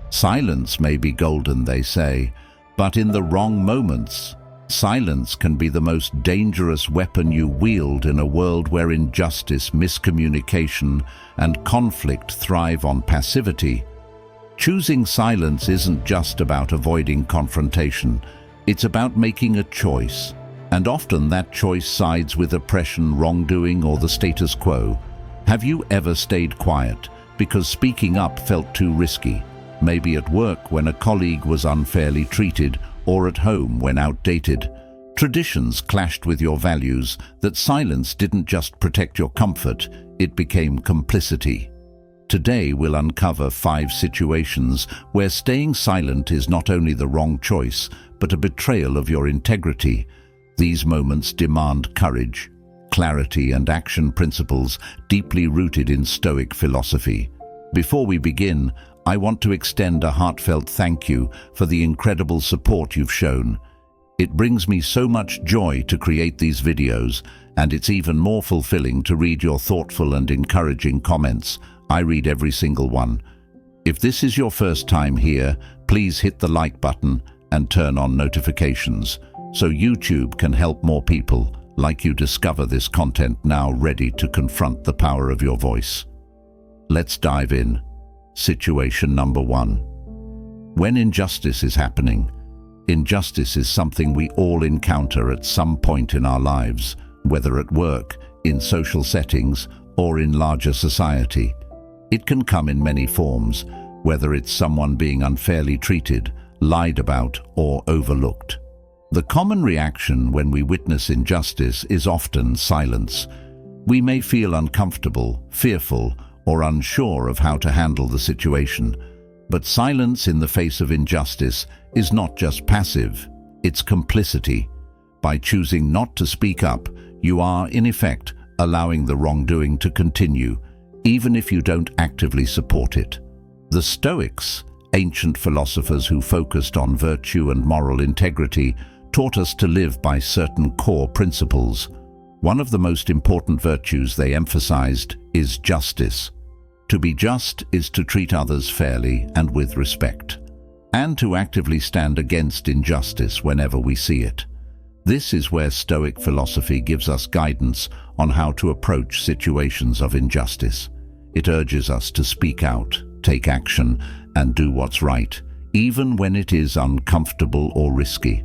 Silence may be golden, they say, but in the wrong moments, silence can be the most dangerous weapon you wield in a world where injustice, miscommunication, and conflict thrive on passivity. Choosing silence isn't just about avoiding confrontation. It's about making a choice, and often that choice sides with oppression, wrongdoing, or the status quo. Have you ever stayed quiet because speaking up felt too risky? Maybe at work when a colleague was unfairly treated, or at home when outdated traditions clashed with your values. That silence didn't just protect your comfort, it became complicity. Today we'll uncover 5 situations where staying silent is not only the wrong choice, but a betrayal of your integrity. These moments demand courage, clarity, and action principles deeply rooted in Stoic philosophy. Before we begin, I want to extend a heartfelt thank you for the incredible support you've shown. It brings me so much joy to create these videos, and it's even more fulfilling to read your thoughtful and encouraging comments. I read every single one. If this is your first time here, please hit the like button and turn on notifications so YouTube can help more people like you discover this content now ready to confront the power of your voice. Let's dive in. Situation number 1. When injustice is happening. Injustice is something we all encounter at some point in our lives, whether at work, in social settings, or in larger society. It can come in many forms, whether it's someone being unfairly treated, lied about, or overlooked. The common reaction when we witness injustice is often silence. We may feel uncomfortable, fearful, or unsure of how to handle the situation. But silence in the face of injustice is not just passive, it's complicity. By choosing not to speak up, you are, in effect, allowing the wrongdoing to continue, even if you don't actively support it. The Stoics, ancient philosophers who focused on virtue and moral integrity, taught us to live by certain core principles. One of the most important virtues they emphasized is justice. To be just is to treat others fairly and with respect, and to actively stand against injustice whenever we see it. This is where Stoic philosophy gives us guidance on how to approach situations of injustice. It urges us to speak out, take action, and do what's right, even when it is uncomfortable or risky.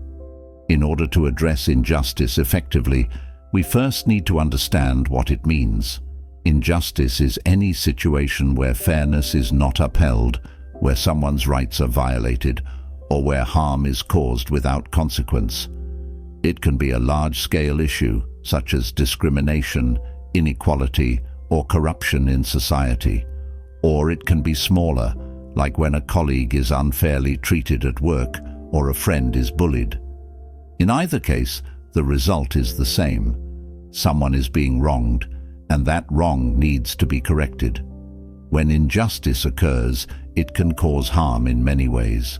In order to address injustice effectively, we first need to understand what it means. Injustice is any situation where fairness is not upheld, where someone's rights are violated, or where harm is caused without consequence. It can be a large-scale issue, such as discrimination, inequality, or corruption in society. Or it can be smaller, like when a colleague is unfairly treated at work or a friend is bullied. In either case, the result is the same. Someone is being wronged, and that wrong needs to be corrected. When injustice occurs, it can cause harm in many ways.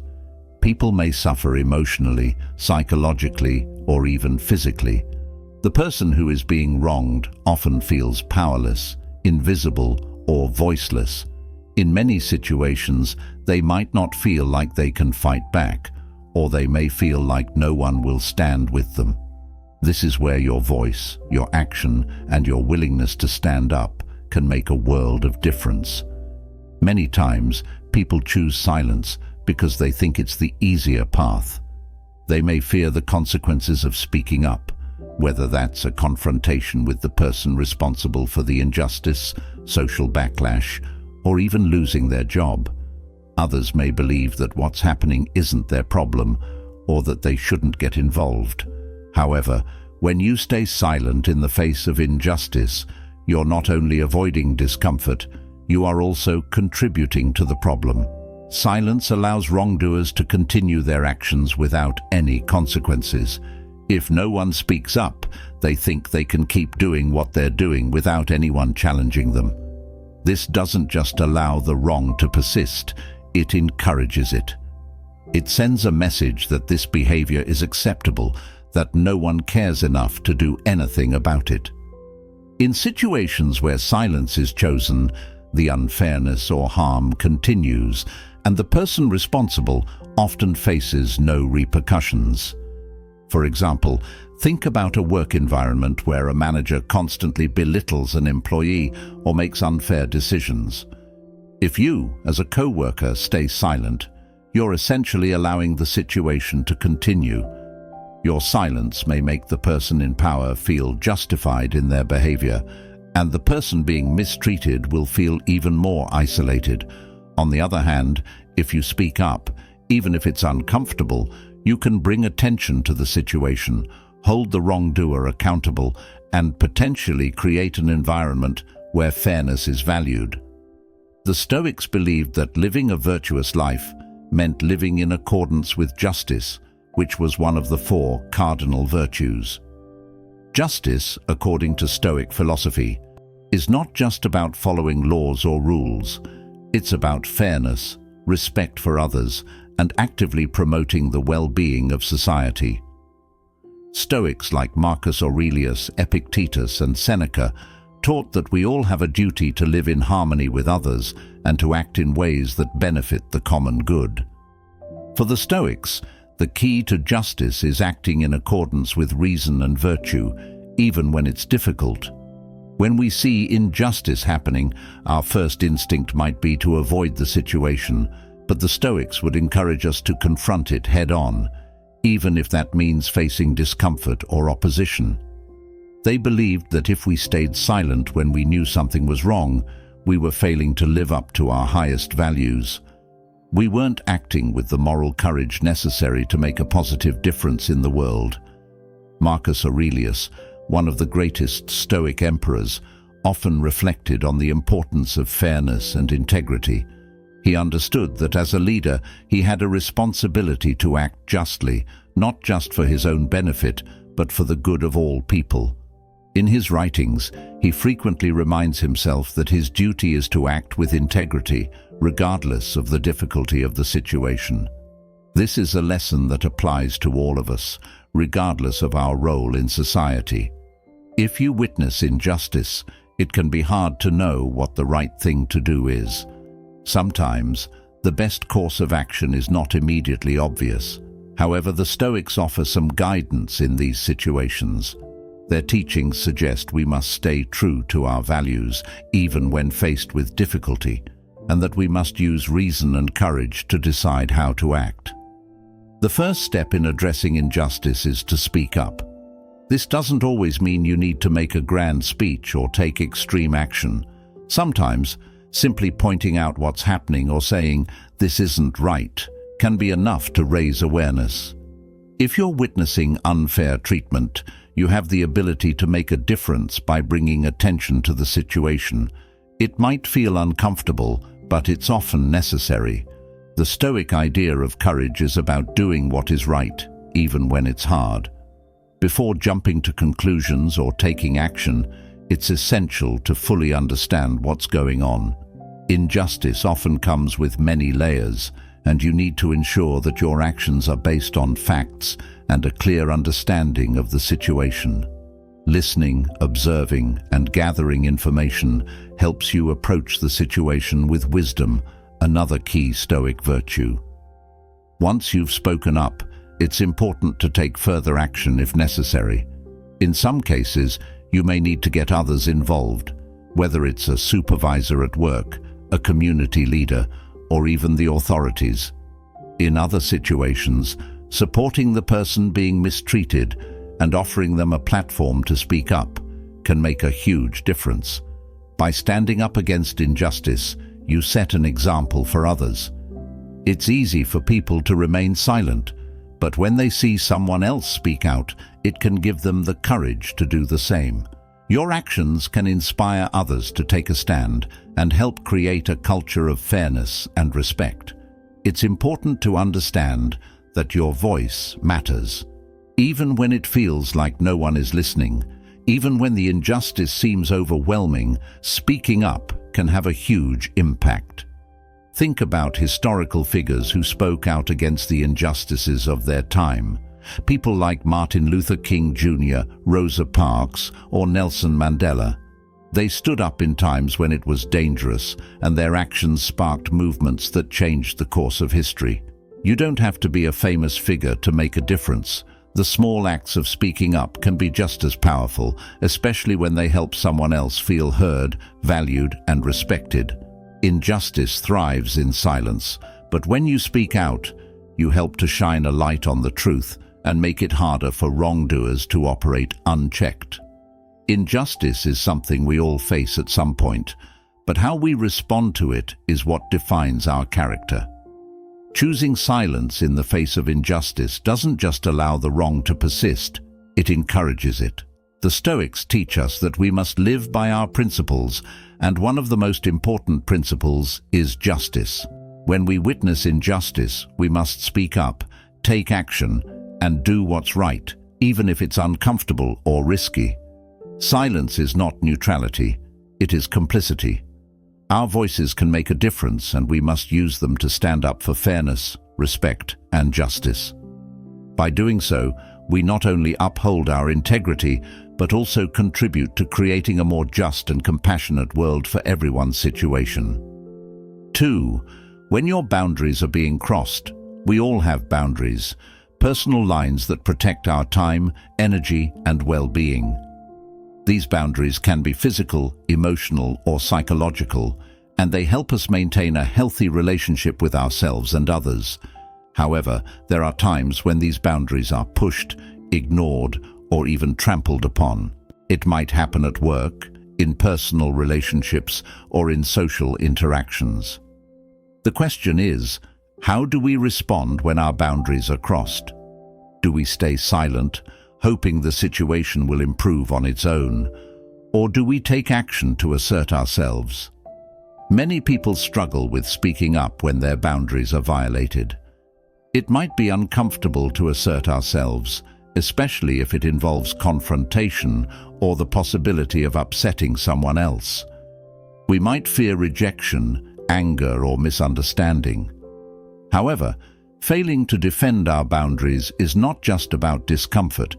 People may suffer emotionally, psychologically, or even physically. The person who is being wronged often feels powerless, invisible, or voiceless. In many situations, they might not feel like they can fight back, or they may feel like no one will stand with them. This is where your voice, your action, and your willingness to stand up can make a world of difference. Many times, people choose silence because they think it's the easier path. They may fear the consequences of speaking up, whether that's a confrontation with the person responsible for the injustice, social backlash, or even losing their job. Others may believe that what's happening isn't their problem, or that they shouldn't get involved. However, when you stay silent in the face of injustice, you're not only avoiding discomfort, you are also contributing to the problem. Silence allows wrongdoers to continue their actions without any consequences. If no one speaks up, they think they can keep doing what they're doing without anyone challenging them. This doesn't just allow the wrong to persist, it encourages it. It sends a message that this behavior is acceptable, that no one cares enough to do anything about it. In situations where silence is chosen, the unfairness or harm continues, and the person responsible often faces no repercussions. For example, think about a work environment where a manager constantly belittles an employee or makes unfair decisions. If you, as a co-worker, stay silent, you're essentially allowing the situation to continue. Your silence may make the person in power feel justified in their behavior, and the person being mistreated will feel even more isolated. On the other hand, if you speak up, even if it's uncomfortable, you can bring attention to the situation, hold the wrongdoer accountable, and potentially create an environment where fairness is valued. The Stoics believed that living a virtuous life meant living in accordance with justice, which was one of the 4 cardinal virtues. Justice, according to Stoic philosophy, is not just about following laws or rules. It's about fairness, respect for others, and actively promoting the well-being of society. Stoics like Marcus Aurelius, Epictetus, and Seneca taught that we all have a duty to live in harmony with others and to act in ways that benefit the common good. For the Stoics, the key to justice is acting in accordance with reason and virtue, even when it's difficult. When we see injustice happening, our first instinct might be to avoid the situation, but the Stoics would encourage us to confront it head-on, even if that means facing discomfort or opposition. They believed that if we stayed silent when we knew something was wrong, we were failing to live up to our highest values. We weren't acting with the moral courage necessary to make a positive difference in the world. Marcus Aurelius, one of the greatest Stoic emperors, often reflected on the importance of fairness and integrity. He understood that as a leader, he had a responsibility to act justly, not just for his own benefit, but for the good of all people. In his writings, he frequently reminds himself that his duty is to act with integrity, regardless of the difficulty of the situation. This is a lesson that applies to all of us, regardless of our role in society. If you witness injustice, it can be hard to know what the right thing to do is. Sometimes, the best course of action is not immediately obvious. However, the Stoics offer some guidance in these situations. Their teachings suggest we must stay true to our values, even when faced with difficulty, and that we must use reason and courage to decide how to act. The first step in addressing injustice is to speak up. This doesn't always mean you need to make a grand speech or take extreme action. Sometimes, simply pointing out what's happening or saying, "This isn't right," can be enough to raise awareness. If you're witnessing unfair treatment, you have the ability to make a difference by bringing attention to the situation. It might feel uncomfortable, but it's often necessary. The Stoic idea of courage is about doing what is right, even when it's hard. Before jumping to conclusions or taking action, it's essential to fully understand what's going on. Injustice often comes with many layers, and you need to ensure that your actions are based on facts and a clear understanding of the situation. Listening, observing, and gathering information helps you approach the situation with wisdom, another key Stoic virtue. Once you've spoken up, it's important to take further action if necessary. In some cases, you may need to get others involved, whether it's a supervisor at work, a community leader, or even the authorities. In other situations, supporting the person being mistreated and offering them a platform to speak up can make a huge difference. By standing up against injustice, you set an example for others. It's easy for people to remain silent, but when they see someone else speak out, it can give them the courage to do the same. Your actions can inspire others to take a stand and help create a culture of fairness and respect. It's important to understand that your voice matters. Even when it feels like no one is listening, even when the injustice seems overwhelming, speaking up can have a huge impact. Think about historical figures who spoke out against the injustices of their time. People like Martin Luther King Jr., Rosa Parks, or Nelson Mandela. They stood up in times when it was dangerous, and their actions sparked movements that changed the course of history. You don't have to be a famous figure to make a difference. The small acts of speaking up can be just as powerful, especially when they help someone else feel heard, valued, and respected. Injustice thrives in silence, but when you speak out, you help to shine a light on the truth and make it harder for wrongdoers to operate unchecked. Injustice is something we all face at some point, but how we respond to it is what defines our character. Choosing silence in the face of injustice doesn't just allow the wrong to persist, it encourages it. The Stoics teach us that we must live by our principles, and one of the most important principles is justice. When we witness injustice, we must speak up, take action, and do what's right, even if it's uncomfortable or risky. Silence is not neutrality, it is complicity. Our voices can make a difference, and we must use them to stand up for fairness, respect, and justice. By doing so, we not only uphold our integrity, but also contribute to creating a more just and compassionate world for everyone's situation. 2. When your boundaries are being crossed, we all have boundaries, personal lines that protect our time, energy, and well-being. These boundaries can be physical, emotional, or psychological, and they help us maintain a healthy relationship with ourselves and others. However, there are times when these boundaries are pushed, ignored, or even trampled upon. It might happen at work, in personal relationships, or in social interactions. The question is, how do we respond when our boundaries are crossed? Do we stay silent, hoping the situation will improve on its own? Or do we take action to assert ourselves? Many people struggle with speaking up when their boundaries are violated. It might be uncomfortable to assert ourselves, especially if it involves confrontation or the possibility of upsetting someone else. We might fear rejection, anger, or misunderstanding. However, failing to defend our boundaries is not just about discomfort,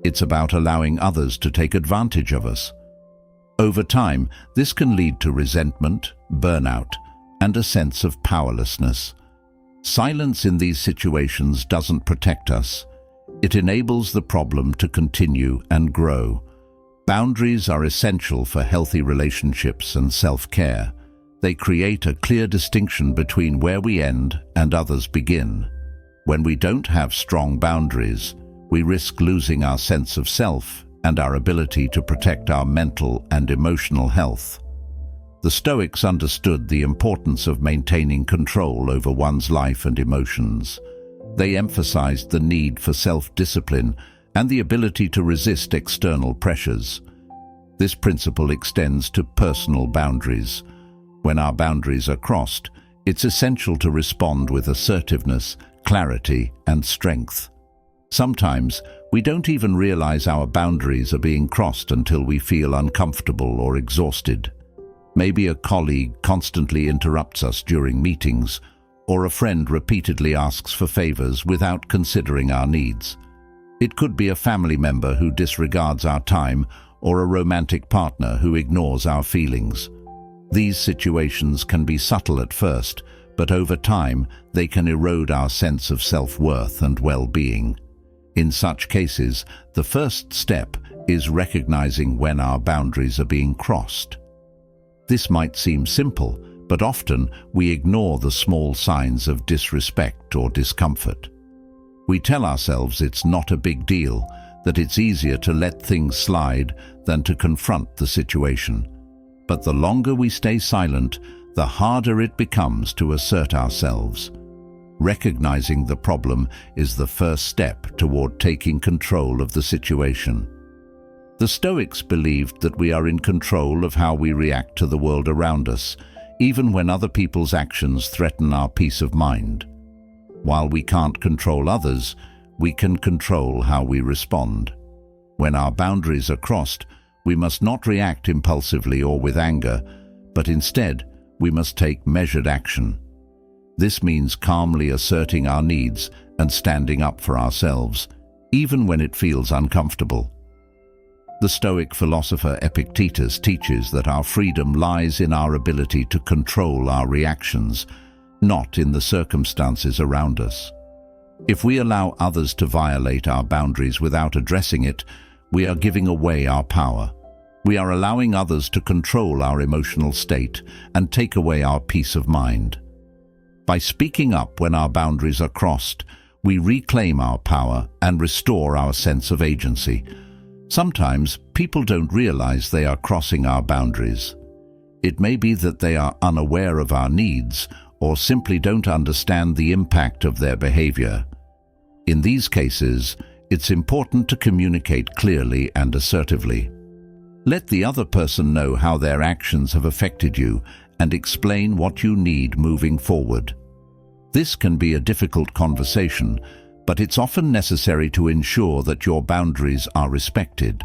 it's about allowing others to take advantage of us. Over time, this can lead to resentment, burnout, and a sense of powerlessness. Silence in these situations doesn't protect us. It enables the problem to continue and grow. Boundaries are essential for healthy relationships and self-care. They create a clear distinction between where we end and others begin. When we don't have strong boundaries, we risk losing our sense of self and our ability to protect our mental and emotional health. The Stoics understood the importance of maintaining control over one's life and emotions. They emphasized the need for self-discipline and the ability to resist external pressures. This principle extends to personal boundaries. When our boundaries are crossed, it's essential to respond with assertiveness, clarity, and strength. Sometimes, we don't even realize our boundaries are being crossed until we feel uncomfortable or exhausted. Maybe a colleague constantly interrupts us during meetings, or a friend repeatedly asks for favors without considering our needs. It could be a family member who disregards our time, or a romantic partner who ignores our feelings. These situations can be subtle at first, but over time they can erode our sense of self-worth and well-being. In such cases, the first step is recognizing when our boundaries are being crossed. This might seem simple, but often we ignore the small signs of disrespect or discomfort. We tell ourselves it's not a big deal, that it's easier to let things slide than to confront the situation. But the longer we stay silent, the harder it becomes to assert ourselves. Recognizing the problem is the first step toward taking control of the situation. The Stoics believed that we are in control of how we react to the world around us, even when other people's actions threaten our peace of mind. While we can't control others, we can control how we respond. When our boundaries are crossed, we must not react impulsively or with anger, but instead, we must take measured action. This means calmly asserting our needs and standing up for ourselves, even when it feels uncomfortable. The Stoic philosopher Epictetus teaches that our freedom lies in our ability to control our reactions, not in the circumstances around us. If we allow others to violate our boundaries without addressing it, we are giving away our power. We are allowing others to control our emotional state and take away our peace of mind. By speaking up when our boundaries are crossed, we reclaim our power and restore our sense of agency. Sometimes people don't realize they are crossing our boundaries. It may be that they are unaware of our needs or simply don't understand the impact of their behavior. In these cases, it's important to communicate clearly and assertively. Let the other person know how their actions have affected you and explain what you need moving forward. This can be a difficult conversation, but it's often necessary to ensure that your boundaries are respected.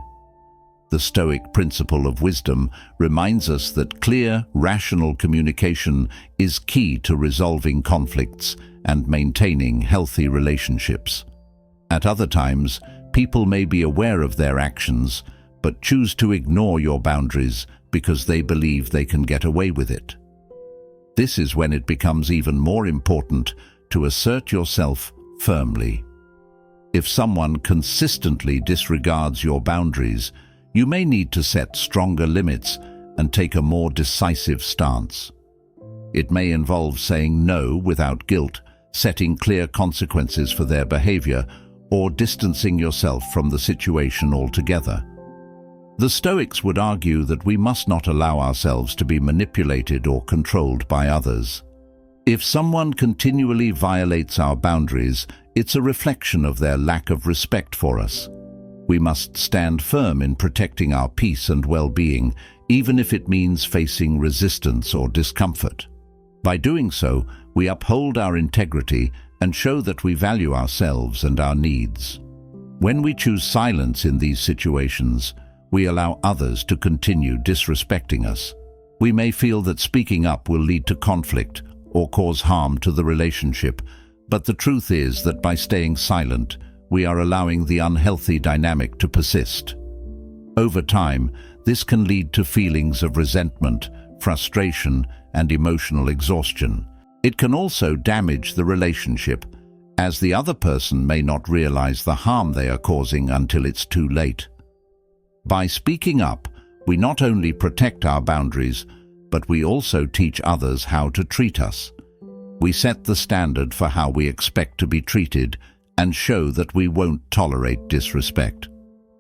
The Stoic principle of wisdom reminds us that clear, rational communication is key to resolving conflicts and maintaining healthy relationships. At other times, people may be aware of their actions, but choose to ignore your boundaries because they believe they can get away with it. This is when it becomes even more important to assert yourself firmly. If someone consistently disregards your boundaries, you may need to set stronger limits and take a more decisive stance. It may involve saying no without guilt, setting clear consequences for their behavior, or distancing yourself from the situation altogether. The Stoics would argue that we must not allow ourselves to be manipulated or controlled by others. If someone continually violates our boundaries, it's a reflection of their lack of respect for us. We must stand firm in protecting our peace and well-being, even if it means facing resistance or discomfort. By doing so, we uphold our integrity and show that we value ourselves and our needs. When we choose silence in these situations, we allow others to continue disrespecting us. We may feel that speaking up will lead to conflict or cause harm to the relationship, but the truth is that by staying silent, we are allowing the unhealthy dynamic to persist. Over time, this can lead to feelings of resentment, frustration, and emotional exhaustion. It can also damage the relationship, as the other person may not realize the harm they are causing until it's too late. By speaking up, we not only protect our boundaries, but we also teach others how to treat us. We set the standard for how we expect to be treated and show that we won't tolerate disrespect.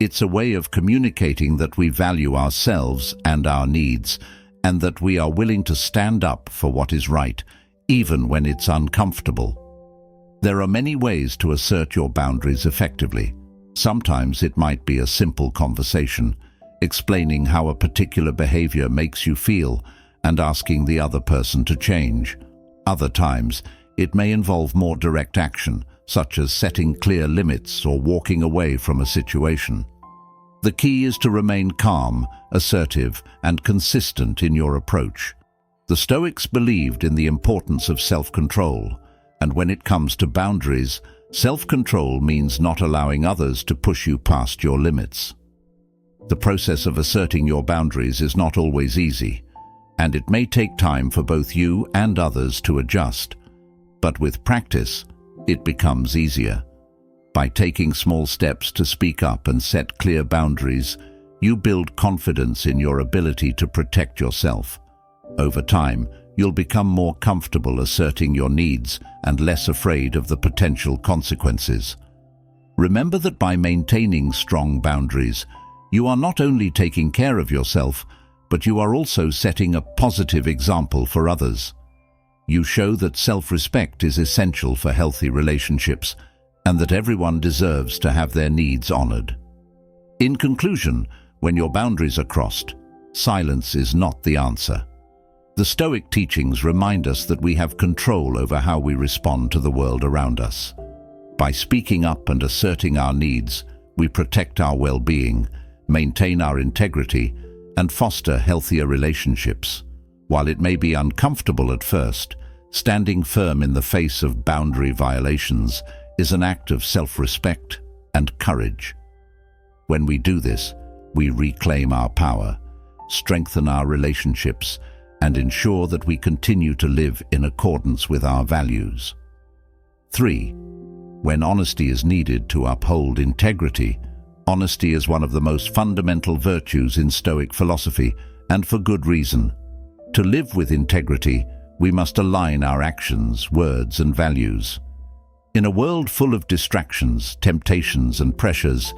It's a way of communicating that we value ourselves and our needs, and that we are willing to stand up for what is right, even when it's uncomfortable. There are many ways to assert your boundaries effectively. Sometimes it might be a simple conversation, explaining how a particular behavior makes you feel and asking the other person to change. Other times, it may involve more direct action, such as setting clear limits or walking away from a situation. The key is to remain calm, assertive, and consistent in your approach. The Stoics believed in the importance of self-control, and when it comes to boundaries, self-control means not allowing others to push you past your limits. The process of asserting your boundaries is not always easy, and it may take time for both you and others to adjust. But with practice, it becomes easier. By taking small steps to speak up and set clear boundaries, you build confidence in your ability to protect yourself. Over time, you'll become more comfortable asserting your needs and less afraid of the potential consequences. Remember that by maintaining strong boundaries, you are not only taking care of yourself, but you are also setting a positive example for others. You show that self-respect is essential for healthy relationships and that everyone deserves to have their needs honored. In conclusion, when your boundaries are crossed, silence is not the answer. The Stoic teachings remind us that we have control over how we respond to the world around us. By speaking up and asserting our needs, we protect our well-being, maintain our integrity, and foster healthier relationships. While it may be uncomfortable at first, standing firm in the face of boundary violations is an act of self-respect and courage. When we do this, we reclaim our power, strengthen our relationships, and ensure that we continue to live in accordance with our values. 3. When honesty is needed to uphold integrity. Honesty is one of the most fundamental virtues in Stoic philosophy, and for good reason. To live with integrity, we must align our actions, words, and values. In a world full of distractions, temptations, and pressures,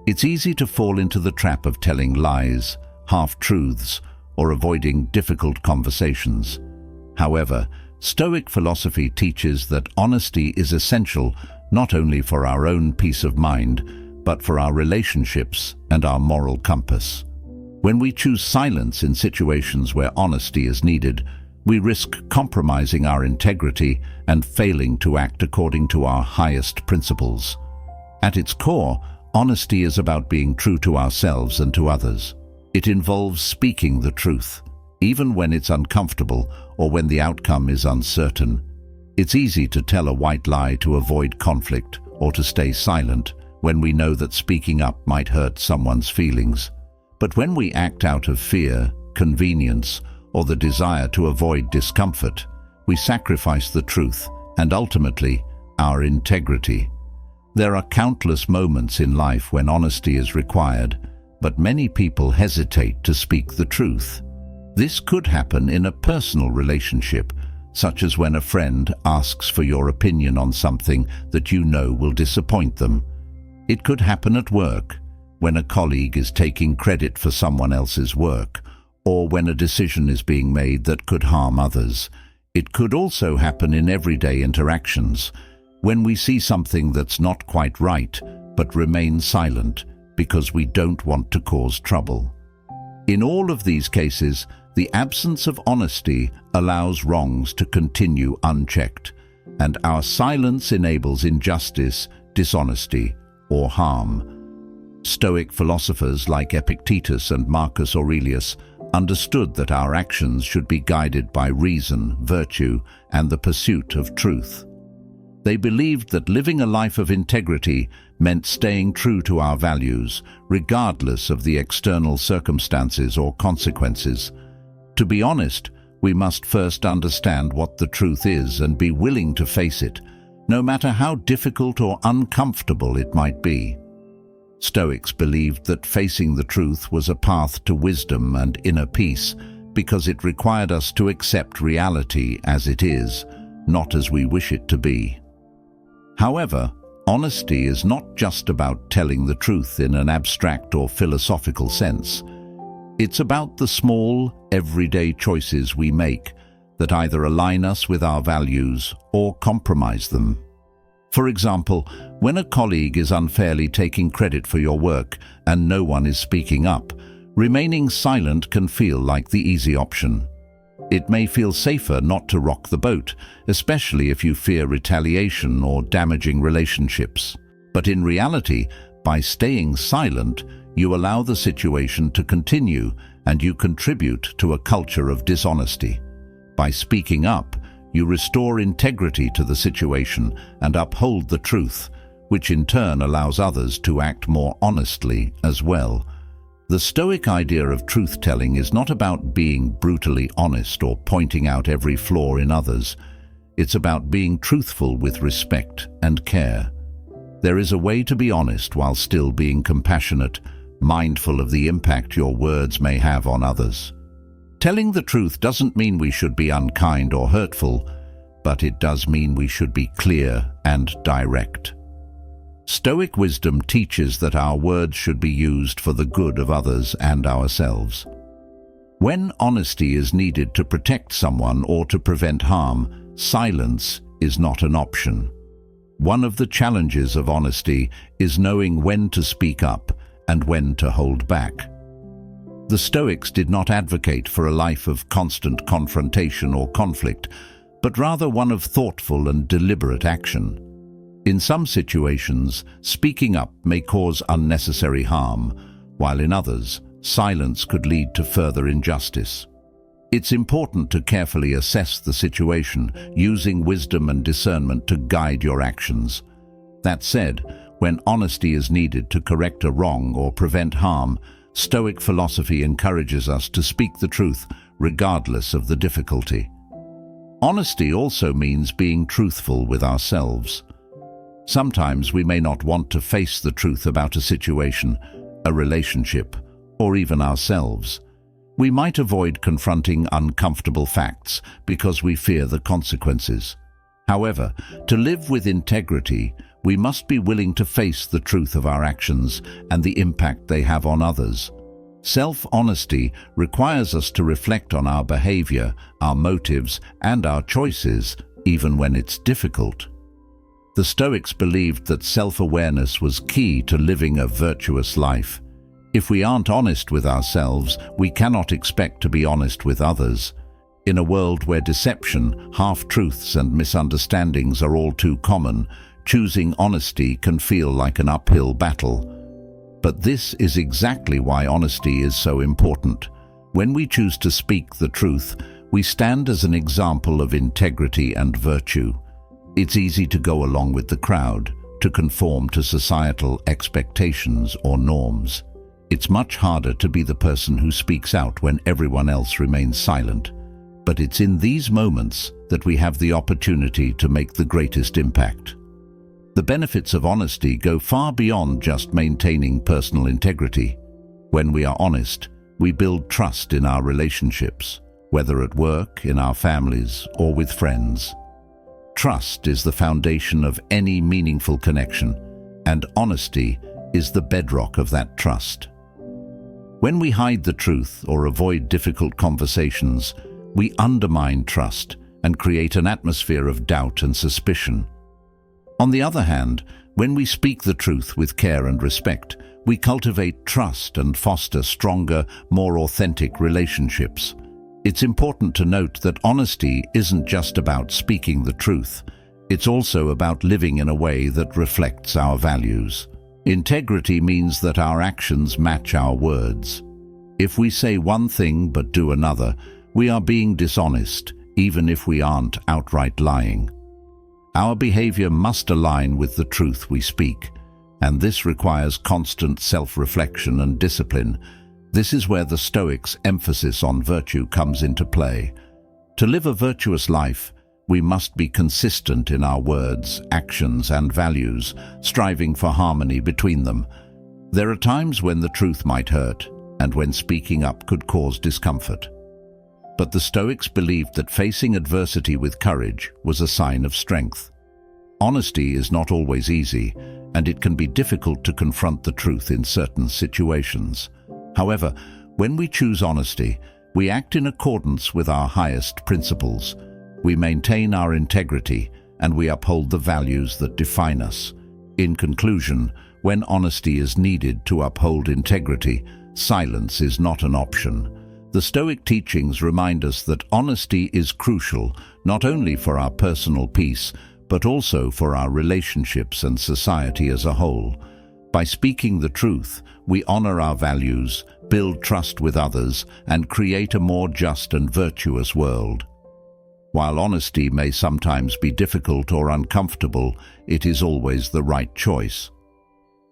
it's easy to fall into the trap of telling lies, half-truths, or avoiding difficult conversations. However, Stoic philosophy teaches that honesty is essential not only for our own peace of mind, but for our relationships and our moral compass. When we choose silence in situations where honesty is needed, we risk compromising our integrity and failing to act according to our highest principles. At its core, honesty is about being true to ourselves and to others. It involves speaking the truth, even when it's uncomfortable or when the outcome is uncertain. It's easy to tell a white lie to avoid conflict or to stay silent when we know that speaking up might hurt someone's feelings. But when we act out of fear, convenience, or the desire to avoid discomfort, we sacrifice the truth and ultimately our integrity. There are countless moments in life when honesty is required, but many people hesitate to speak the truth. This could happen in a personal relationship, such as when a friend asks for your opinion on something that you know will disappoint them. It could happen at work, when a colleague is taking credit for someone else's work, or when a decision is being made that could harm others. It could also happen in everyday interactions, when we see something that's not quite right, but remain silent because we don't want to cause trouble. In all of these cases, the absence of honesty allows wrongs to continue unchecked, and our silence enables injustice, dishonesty, or harm. Stoic philosophers like Epictetus and Marcus Aurelius understood that our actions should be guided by reason, virtue, and the pursuit of truth. They believed that living a life of integrity meant staying true to our values, regardless of the external circumstances or consequences. To be honest, we must first understand what the truth is and be willing to face it, no matter how difficult or uncomfortable it might be. Stoics believed that facing the truth was a path to wisdom and inner peace because it required us to accept reality as it is, not as we wish it to be. However, honesty is not just about telling the truth in an abstract or philosophical sense. It's about the small, everyday choices we make that either align us with our values or compromise them. For example, when a colleague is unfairly taking credit for your work and no one is speaking up, remaining silent can feel like the easy option. It may feel safer not to rock the boat, especially if you fear retaliation or damaging relationships. But in reality, by staying silent, you allow the situation to continue and you contribute to a culture of dishonesty. By speaking up, you restore integrity to the situation and uphold the truth, which in turn allows others to act more honestly as well. The Stoic idea of truth-telling is not about being brutally honest or pointing out every flaw in others. It's about being truthful with respect and care. There is a way to be honest while still being compassionate, mindful of the impact your words may have on others. Telling the truth doesn't mean we should be unkind or hurtful, but it does mean we should be clear and direct. Stoic wisdom teaches that our words should be used for the good of others and ourselves. When honesty is needed to protect someone or to prevent harm, silence is not an option. One of the challenges of honesty is knowing when to speak up and when to hold back. The Stoics did not advocate for a life of constant confrontation or conflict, but rather one of thoughtful and deliberate action. In some situations, speaking up may cause unnecessary harm, while in others, silence could lead to further injustice. It's important to carefully assess the situation, using wisdom and discernment to guide your actions. That said, when honesty is needed to correct a wrong or prevent harm, Stoic philosophy encourages us to speak the truth regardless of the difficulty. Honesty also means being truthful with ourselves. Sometimes we may not want to face the truth about a situation, a relationship, or even ourselves. We might avoid confronting uncomfortable facts because we fear the consequences. However, to live with integrity, we must be willing to face the truth of our actions and the impact they have on others. Self-honesty requires us to reflect on our behavior, our motives, and our choices, even when it's difficult. The Stoics believed that self-awareness was key to living a virtuous life. If we aren't honest with ourselves, we cannot expect to be honest with others. In a world where deception, half-truths, and misunderstandings are all too common, choosing honesty can feel like an uphill battle. But this is exactly why honesty is so important. When we choose to speak the truth, we stand as an example of integrity and virtue. It's easy to go along with the crowd, to conform to societal expectations or norms. It's much harder to be the person who speaks out when everyone else remains silent. But it's in these moments that we have the opportunity to make the greatest impact. The benefits of honesty go far beyond just maintaining personal integrity. When we are honest, we build trust in our relationships, whether at work, in our families, or with friends. Trust is the foundation of any meaningful connection, and honesty is the bedrock of that trust. When we hide the truth or avoid difficult conversations, we undermine trust and create an atmosphere of doubt and suspicion. On the other hand, when we speak the truth with care and respect, we cultivate trust and foster stronger, more authentic relationships. It's important to note that honesty isn't just about speaking the truth. It's also about living in a way that reflects our values. Integrity means that our actions match our words. If we say one thing but do another, we are being dishonest, even if we aren't outright lying. Our behavior must align with the truth we speak, and this requires constant self-reflection and discipline. This is where the Stoics' emphasis on virtue comes into play. To live a virtuous life, we must be consistent in our words, actions, and values, striving for harmony between them. There are times when the truth might hurt, and when speaking up could cause discomfort. But the Stoics believed that facing adversity with courage was a sign of strength. Honesty is not always easy, and it can be difficult to confront the truth in certain situations. However, when we choose honesty, we act in accordance with our highest principles. We maintain our integrity, and we uphold the values that define us. In conclusion, when honesty is needed to uphold integrity, silence is not an option. The Stoic teachings remind us that honesty is crucial, not only for our personal peace, but also for our relationships and society as a whole. By speaking the truth, we honor our values, build trust with others, and create a more just and virtuous world. While honesty may sometimes be difficult or uncomfortable, it is always the right choice.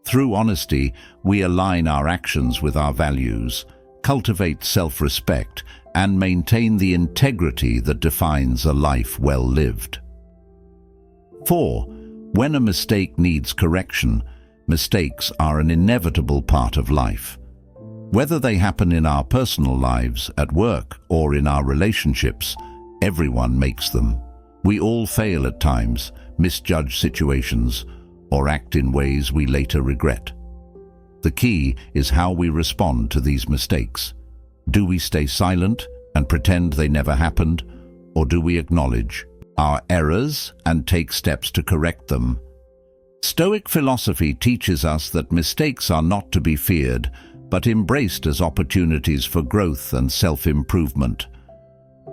Through honesty, we align our actions with our values, cultivate self-respect, and maintain the integrity that defines a life well lived. 4. When a mistake needs correction, mistakes are an inevitable part of life. Whether they happen in our personal lives, at work, or in our relationships, everyone makes them. We all fail at times, misjudge situations, or act in ways we later regret. The key is how we respond to these mistakes. Do we stay silent and pretend they never happened, or do we acknowledge our errors and take steps to correct them? Stoic philosophy teaches us that mistakes are not to be feared, but embraced as opportunities for growth and self-improvement.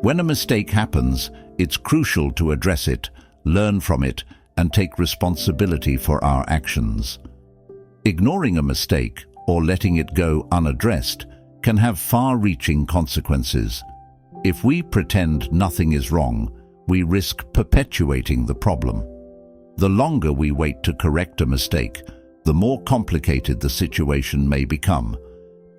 When a mistake happens, it's crucial to address it, learn from it, and take responsibility for our actions. Ignoring a mistake or letting it go unaddressed can have far-reaching consequences. If we pretend nothing is wrong, we risk perpetuating the problem. The longer we wait to correct a mistake, the more complicated the situation may become.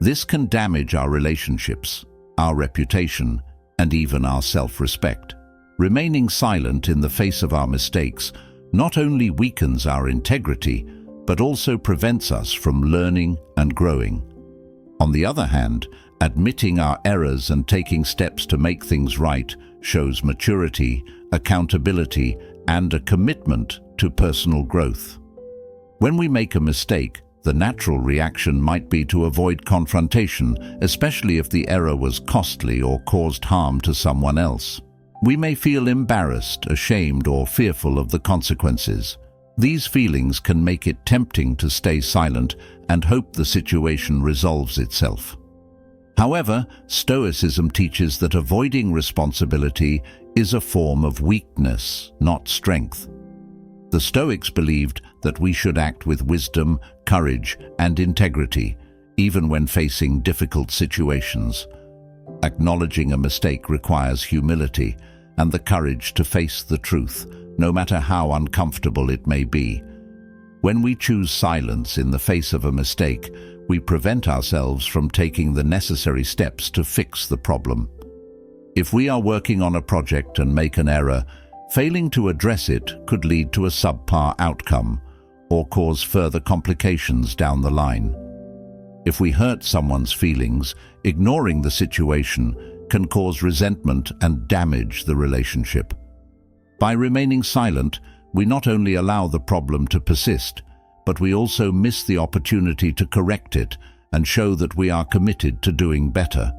This can damage our relationships, our reputation, and even our self-respect. Remaining silent in the face of our mistakes not only weakens our integrity, but also prevents us from learning and growing. On the other hand, admitting our errors and taking steps to make things right shows maturity, accountability, and a commitment to personal growth. When we make a mistake, the natural reaction might be to avoid confrontation, especially if the error was costly or caused harm to someone else. We may feel embarrassed, ashamed, or fearful of the consequences. These feelings can make it tempting to stay silent and hope the situation resolves itself. However, Stoicism teaches that avoiding responsibility is a form of weakness, not strength. The Stoics believed that we should act with wisdom, courage, and integrity, even when facing difficult situations. Acknowledging a mistake requires humility and the courage to face the truth, no matter how uncomfortable it may be. When we choose silence in the face of a mistake, we prevent ourselves from taking the necessary steps to fix the problem. If we are working on a project and make an error, failing to address it could lead to a subpar outcome or cause further complications down the line. If we hurt someone's feelings, ignoring the situation can cause resentment and damage the relationship. By remaining silent, we not only allow the problem to persist, but we also miss the opportunity to correct it and show that we are committed to doing better.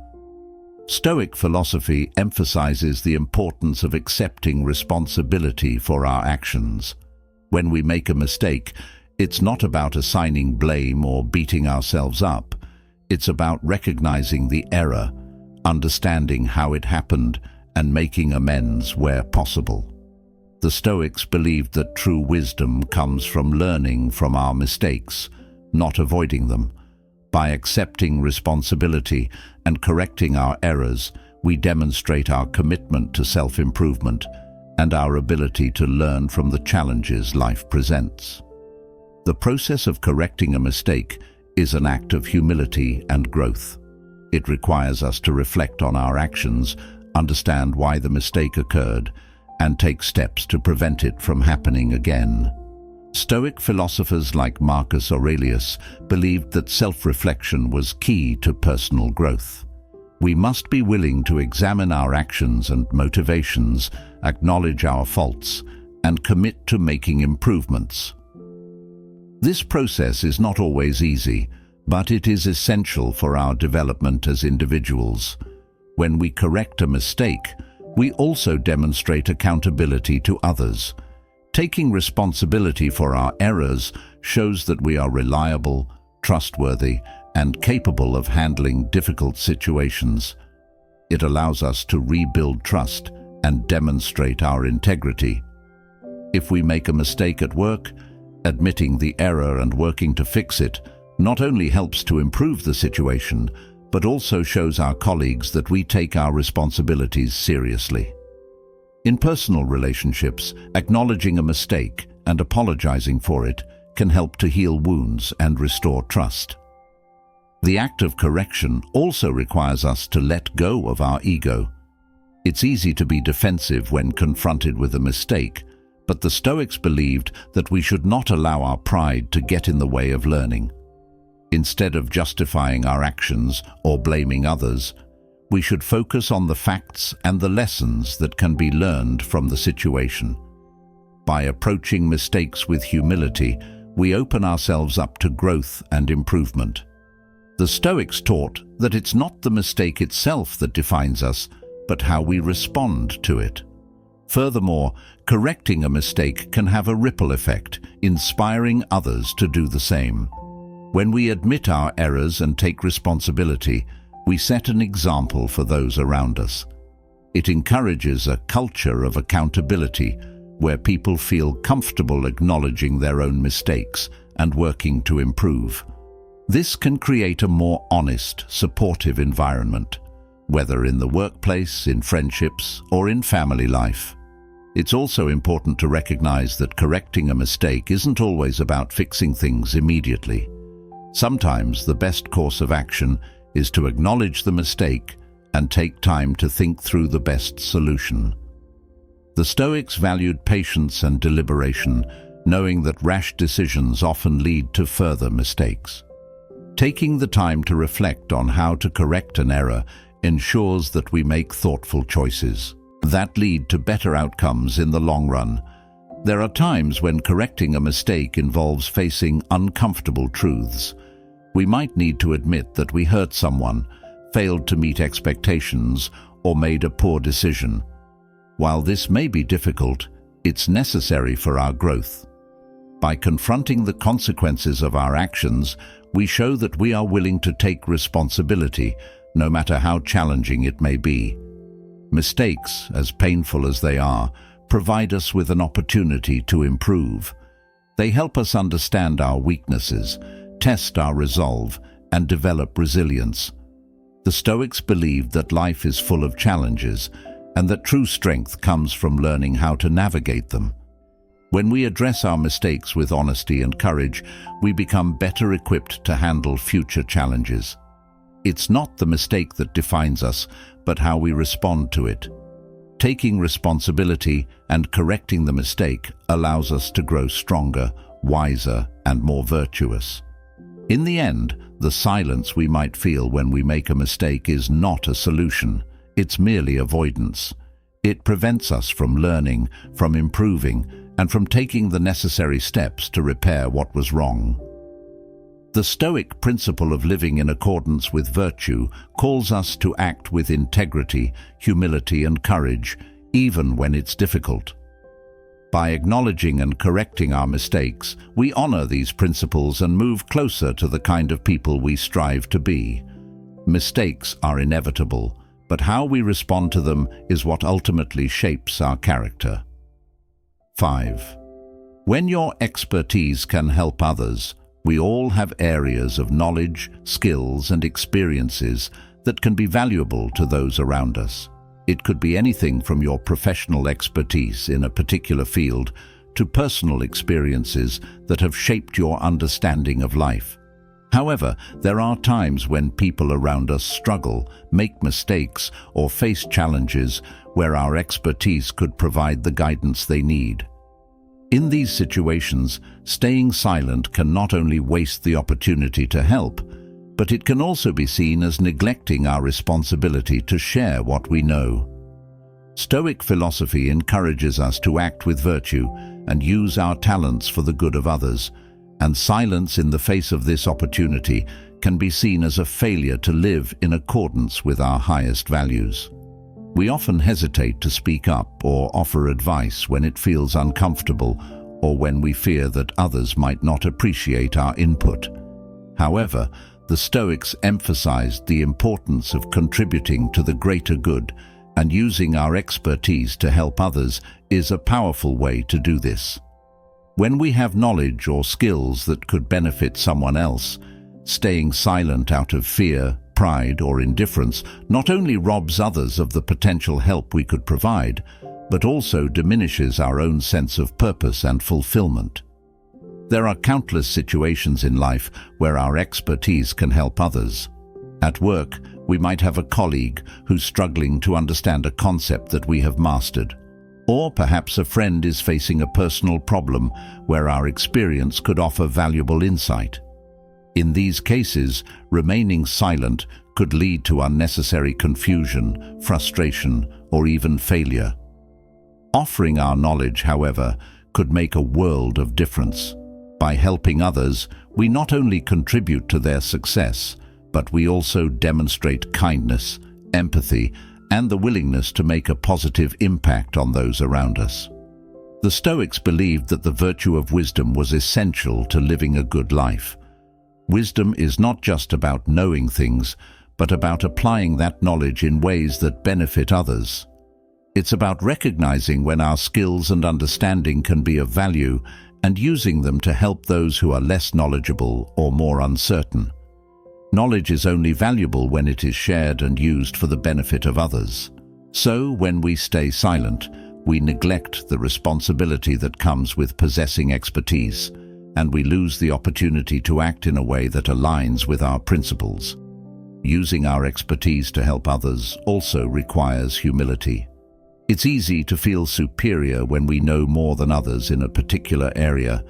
Stoic philosophy emphasizes the importance of accepting responsibility for our actions. When we make a mistake, it's not about assigning blame or beating ourselves up. It's about recognizing the error, understanding how it happened, and making amends where possible. The Stoics believed that true wisdom comes from learning from our mistakes, not avoiding them. By accepting responsibility and correcting our errors, we demonstrate our commitment to self-improvement and our ability to learn from the challenges life presents. The process of correcting a mistake is an act of humility and growth. It requires us to reflect on our actions, understand why the mistake occurred, and take steps to prevent it from happening again. Stoic philosophers like Marcus Aurelius believed that self-reflection was key to personal growth. We must be willing to examine our actions and motivations, acknowledge our faults, and commit to making improvements. This process is not always easy, but it is essential for our development as individuals. When we correct a mistake, we also demonstrate accountability to others. Taking responsibility for our errors shows that we are reliable, trustworthy, and capable of handling difficult situations. It allows us to rebuild trust and demonstrate our integrity. If we make a mistake at work, admitting the error and working to fix it not only helps to improve the situation, but also shows our colleagues that we take our responsibilities seriously. In personal relationships, acknowledging a mistake and apologizing for it can help to heal wounds and restore trust. The act of correction also requires us to let go of our ego. It's easy to be defensive when confronted with a mistake, but the Stoics believed that we should not allow our pride to get in the way of learning. Instead of justifying our actions or blaming others, we should focus on the facts and the lessons that can be learned from the situation. By approaching mistakes with humility, we open ourselves up to growth and improvement. The Stoics taught that it's not the mistake itself that defines us, but how we respond to it. Furthermore, correcting a mistake can have a ripple effect, inspiring others to do the same. When we admit our errors and take responsibility, we set an example for those around us. It encourages a culture of accountability where people feel comfortable acknowledging their own mistakes and working to improve. This can create a more honest, supportive environment, whether in the workplace, in friendships, or in family life. It's also important to recognize that correcting a mistake isn't always about fixing things immediately. Sometimes the best course of action is to acknowledge the mistake and take time to think through the best solution. The Stoics valued patience and deliberation, knowing that rash decisions often lead to further mistakes. Taking the time to reflect on how to correct an error ensures that we make thoughtful choices that lead to better outcomes in the long run. There are times when correcting a mistake involves facing uncomfortable truths. We might need to admit that we hurt someone, failed to meet expectations, or made a poor decision. While this may be difficult, it's necessary for our growth. By confronting the consequences of our actions, we show that we are willing to take responsibility, no matter how challenging it may be. Mistakes, as painful as they are, provide us with an opportunity to improve. They help us understand our weaknesses, test our resolve, and develop resilience. The Stoics believed that life is full of challenges, and that true strength comes from learning how to navigate them. When we address our mistakes with honesty and courage, we become better equipped to handle future challenges. It's not the mistake that defines us, but how we respond to it. Taking responsibility and correcting the mistake allows us to grow stronger, wiser, and more virtuous. In the end, the silence we might feel when we make a mistake is not a solution. It's merely avoidance. It prevents us from learning, from improving, and from taking the necessary steps to repair what was wrong. The Stoic principle of living in accordance with virtue calls us to act with integrity, humility, and courage, even when it's difficult. By acknowledging and correcting our mistakes, we honor these principles and move closer to the kind of people we strive to be. Mistakes are inevitable, but how we respond to them is what ultimately shapes our character. 5. When your expertise can help others, we all have areas of knowledge, skills, and experiences that can be valuable to those around us. It could be anything from your professional expertise in a particular field to personal experiences that have shaped your understanding of life. However, there are times when people around us struggle, make mistakes, or face challenges where our expertise could provide the guidance they need. In these situations, staying silent can not only waste the opportunity to help, but it can also be seen as neglecting our responsibility to share what we know. Stoic philosophy encourages us to act with virtue and use our talents for the good of others, and silence in the face of this opportunity can be seen as a failure to live in accordance with our highest values. We often hesitate to speak up or offer advice when it feels uncomfortable or when we fear that others might not appreciate our input. However, the Stoics emphasized the importance of contributing to the greater good, and using our expertise to help others is a powerful way to do this. When we have knowledge or skills that could benefit someone else, staying silent out of fear, pride, or indifference not only robs others of the potential help we could provide, but also diminishes our own sense of purpose and fulfillment. There are countless situations in life where our expertise can help others. At work, we might have a colleague who's struggling to understand a concept that we have mastered. Or perhaps a friend is facing a personal problem where our experience could offer valuable insight. In these cases, remaining silent could lead to unnecessary confusion, frustration, or even failure. Offering our knowledge, however, could make a world of difference. By helping others, we not only contribute to their success, but we also demonstrate kindness, empathy, and the willingness to make a positive impact on those around us. The Stoics believed that the virtue of wisdom was essential to living a good life. Wisdom is not just about knowing things, but about applying that knowledge in ways that benefit others. It's about recognizing when our skills and understanding can be of value and using them to help those who are less knowledgeable or more uncertain. Knowledge is only valuable when it is shared and used for the benefit of others. So, when we stay silent, we neglect the responsibility that comes with possessing expertise, and we lose the opportunity to act in a way that aligns with our principles. Using our expertise to help others also requires humility. It's easy to feel superior when we know more than others in a particular area,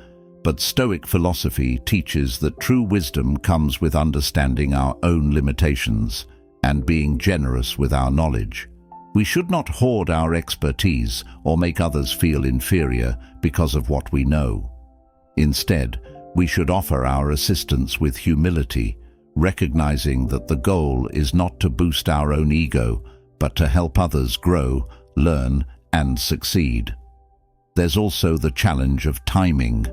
but Stoic philosophy teaches that true wisdom comes with understanding our own limitations and being generous with our knowledge. We should not hoard our expertise or make others feel inferior because of what we know. Instead, we should offer our assistance with humility, recognizing that the goal is not to boost our own ego, but to help others grow, learn, and succeed. There's also the challenge of timing.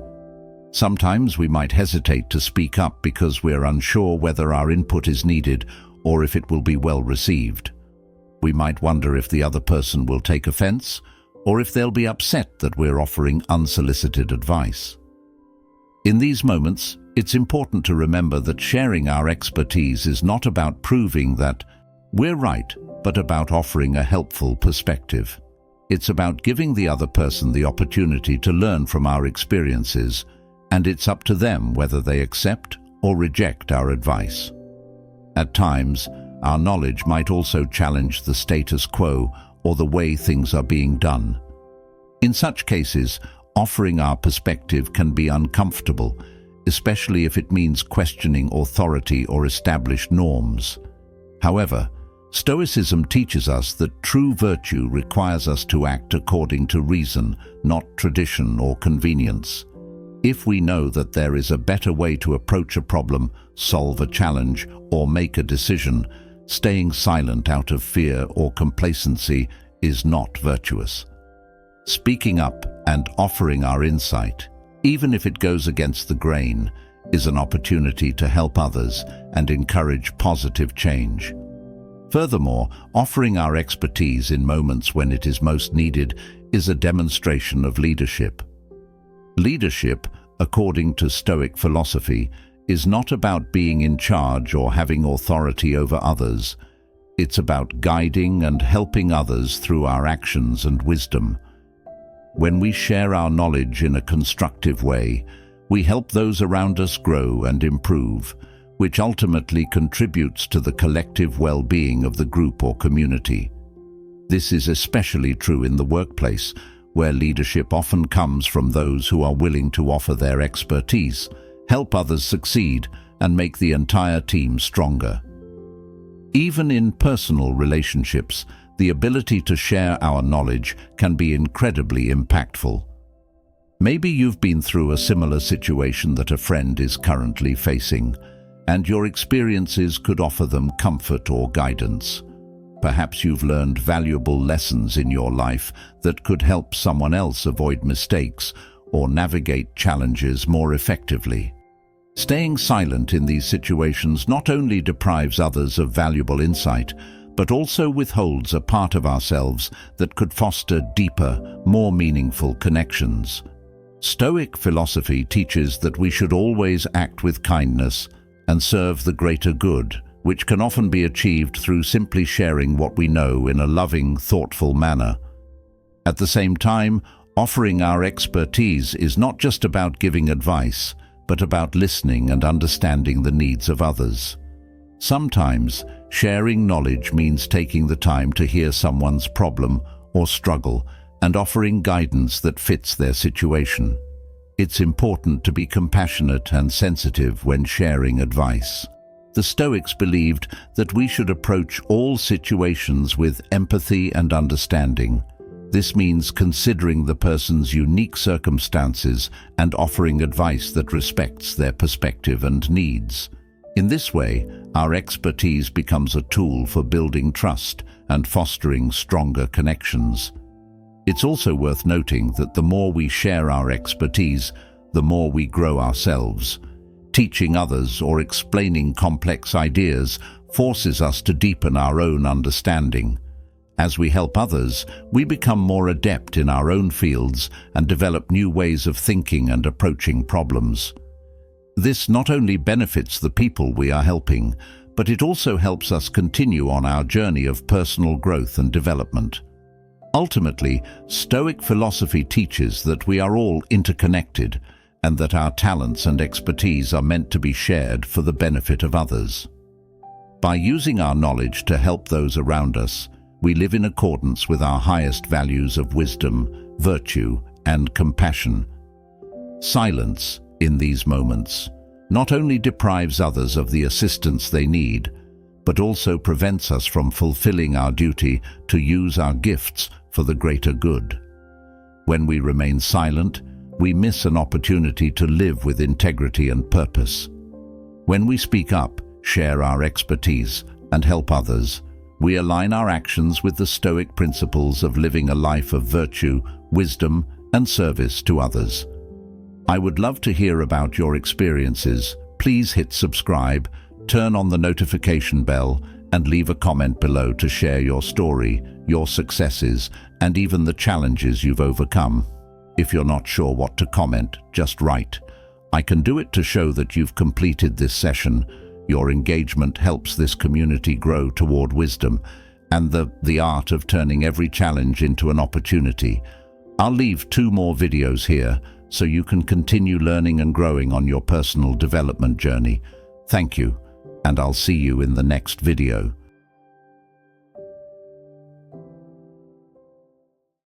Sometimes we might hesitate to speak up because we're unsure whether our input is needed or if it will be well received. We might wonder if the other person will take offense or if they'll be upset that we're offering unsolicited advice. In these moments, it's important to remember that sharing our expertise is not about proving that we're right, but about offering a helpful perspective. It's about giving the other person the opportunity to learn from our experiences, and it's up to them whether they accept or reject our advice. At times, our knowledge might also challenge the status quo or the way things are being done. In such cases, offering our perspective can be uncomfortable, especially if it means questioning authority or established norms. However, Stoicism teaches us that true virtue requires us to act according to reason, not tradition or convenience. If we know that there is a better way to approach a problem, solve a challenge, or make a decision, staying silent out of fear or complacency is not virtuous. Speaking up and offering our insight, even if it goes against the grain, is an opportunity to help others and encourage positive change. Furthermore, offering our expertise in moments when it is most needed is a demonstration of leadership. Leadership, according to Stoic philosophy, is not about being in charge or having authority over others. It's about guiding and helping others through our actions and wisdom. When we share our knowledge in a constructive way, we help those around us grow and improve, which ultimately contributes to the collective well-being of the group or community. This is especially true in the workplace, where leadership often comes from those who are willing to offer their expertise, help others succeed, and make the entire team stronger. Even in personal relationships, the ability to share our knowledge can be incredibly impactful. Maybe you've been through a similar situation that a friend is currently facing, and your experiences could offer them comfort or guidance. Perhaps you've learned valuable lessons in your life that could help someone else avoid mistakes or navigate challenges more effectively. Staying silent in these situations not only deprives others of valuable insight, but also withholds a part of ourselves that could foster deeper, more meaningful connections. Stoic philosophy teaches that we should always act with kindness and serve the greater good, which can often be achieved through simply sharing what we know in a loving, thoughtful manner. At the same time, offering our expertise is not just about giving advice, but about listening and understanding the needs of others. Sometimes, sharing knowledge means taking the time to hear someone's problem or struggle and offering guidance that fits their situation. It's important to be compassionate and sensitive when sharing advice. The Stoics believed that we should approach all situations with empathy and understanding. This means considering the person's unique circumstances and offering advice that respects their perspective and needs. In this way, our expertise becomes a tool for building trust and fostering stronger connections. It's also worth noting that the more we share our expertise, the more we grow ourselves. Teaching others or explaining complex ideas forces us to deepen our own understanding. As we help others, we become more adept in our own fields and develop new ways of thinking and approaching problems. This not only benefits the people we are helping, but it also helps us continue on our journey of personal growth and development. Ultimately, Stoic philosophy teaches that we are all interconnected, and that our talents and expertise are meant to be shared for the benefit of others. By using our knowledge to help those around us, we live in accordance with our highest values of wisdom, virtue, and compassion. Silence, in these moments, not only deprives others of the assistance they need, but also prevents us from fulfilling our duty to use our gifts for the greater good. When we remain silent, we miss an opportunity to live with integrity and purpose. When we speak up, share our expertise, and help others, we align our actions with the Stoic principles of living a life of virtue, wisdom, and service to others. I would love to hear about your experiences. Please hit subscribe, turn on the notification bell, and leave a comment below to share your story, your successes, and even the challenges you've overcome. If you're not sure what to comment, just write. I can do it to show that you've completed this session. Your engagement helps this community grow toward wisdom and the art of turning every challenge into an opportunity. I'll leave 2 more videos here so you can continue learning and growing on your personal development journey. Thank you, and I'll see you in the next video.